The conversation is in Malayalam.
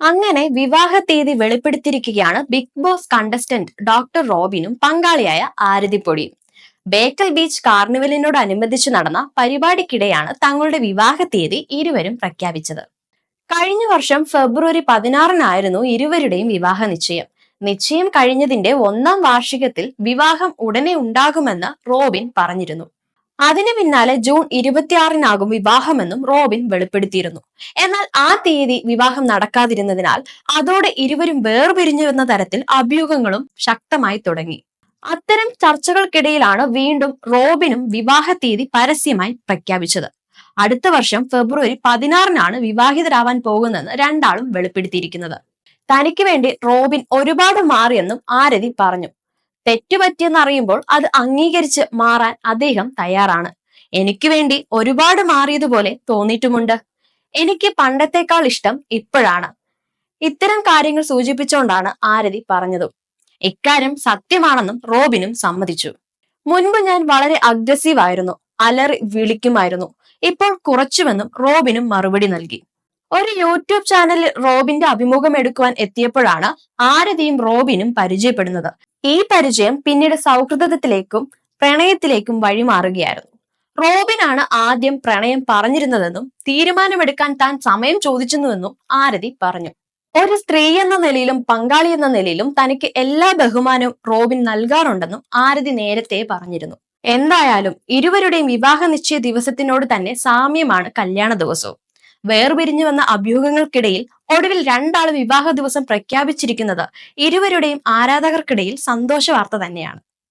അങ്ങനെ വിവാഹ തീയതി വെളിപ്പെടുത്തിയിരിക്കുകയാണ് ബിഗ് ബോസ് കണ്ടസ്റ്റന്റ് ഡോക്ടർ റോബിനും പങ്കാളിയായ ആരതിപ്പൊടിയും. ബേക്കൽ ബീച്ച് കാർണിവലിനോടനുബന്ധിച്ച് നടന്ന പരിപാടിക്കിടെയാണ് തങ്ങളുടെ വിവാഹ തീയതി ഇരുവരും പ്രഖ്യാപിച്ചത്. കഴിഞ്ഞ വർഷം ഫെബ്രുവരി 16-നായിരുന്നു ഇരുവരുടെയും വിവാഹ നിശ്ചയം. നിശ്ചയം കഴിഞ്ഞതിന്റെ 1-ാം വാർഷികത്തിൽ വിവാഹം ഉടനെ ഉണ്ടാകുമെന്ന് റോബിൻ പറഞ്ഞിരുന്നു. അതിനു പിന്നാലെ ജൂൺ 26-നാകും വിവാഹമെന്നും റോബിൻ വെളിപ്പെടുത്തിയിരുന്നു. എന്നാൽ ആ തീയതി വിവാഹം നടക്കാതിരുന്നതിനാൽ അതോടെ ഇരുവരും വേർപിരിഞ്ഞുവെന്ന തരത്തിൽ അഭ്യൂഹങ്ങളും ശക്തമായി തുടങ്ങി. അത്തരം ചർച്ചകൾക്കിടയിലാണ് വീണ്ടും റോബിനും വിവാഹ തീയതി പരസ്യമായി പ്രഖ്യാപിച്ചത്. അടുത്ത വർഷം ഫെബ്രുവരി 16-നാണ് വിവാഹിതരാവാൻ പോകുന്നതെന്ന് രണ്ടാളും വെളിപ്പെടുത്തിയിരിക്കുന്നത്. തനിക്ക് വേണ്ടി റോബിൻ ഒരുപാട് മാറിയെന്നും ആരതി പറഞ്ഞു. തെറ്റുപറ്റിയെന്നറിയുമ്പോൾ അത് അംഗീകരിച്ച് മാറാൻ അദ്ദേഹം തയ്യാറാണ്. എനിക്ക് വേണ്ടി ഒരുപാട് മാറിയതുപോലെ തോന്നിയിട്ടുമുണ്ട്. എനിക്ക് പണ്ടത്തെക്കാൾ ഇഷ്ടം ഇപ്പോഴാണ്. ഇത്തരം കാര്യങ്ങൾ സൂചിപ്പിച്ചുകൊണ്ടാണ് ആരതി പറഞ്ഞതും. ഇക്കാര്യം സത്യമാണെന്നും റോബിനും സമ്മതിച്ചു. മുൻപ് ഞാൻ വളരെ അഗ്രസീവ് ആയിരുന്നു, അലറി വിളിക്കുമായിരുന്നു. ഇപ്പോൾ കുറച്ചുവെന്നും റോബിനും മറുപടി നൽകി. ഒരു യൂട്യൂബ് ചാനലിൽ റോബിന്റെ അഭിമുഖം എടുക്കുവാൻ എത്തിയപ്പോഴാണ് ആരതിയും റോബിനും പരിചയപ്പെടുന്നത്. ഈ പരിചയം പിന്നീട് സൗഹൃദത്തിലേക്കും പ്രണയത്തിലേക്കും വഴിമാറുകയായിരുന്നു. റോബിനാണ് ആദ്യം പ്രണയം പറഞ്ഞിരുന്നതെന്നും തീരുമാനമെടുക്കാൻ താൻ സമയം ചോദിച്ചിരുന്നുവെന്നും ആരതി പറഞ്ഞു. ഒരു സ്ത്രീ എന്ന നിലയിലും പങ്കാളി എന്ന നിലയിലും തനിക്ക് എല്ലാ ബഹുമാനവും റോബിൻ നൽകാറുണ്ടെന്നും ആരതി നേരത്തെ പറഞ്ഞിരുന്നു. എന്തായാലും ഇരുവരുടെയും വിവാഹ നിശ്ചയ ദിവസത്തിനോട് തന്നെ സാമ്യമാണ് കല്യാണ ദിവസവും. വേർപിരിഞ്ഞുവെന്ന അഭ്യൂഹങ്ങൾക്കിടയിൽ ഒടുവിൽ രണ്ടാളും വിവാഹ ദിവസം പ്രഖ്യാപിച്ചിരിക്കുന്നത് ഇരുവരുടെയും ആരാധകർക്കിടയിൽ സന്തോഷ വാർത്ത തന്നെയാണ്.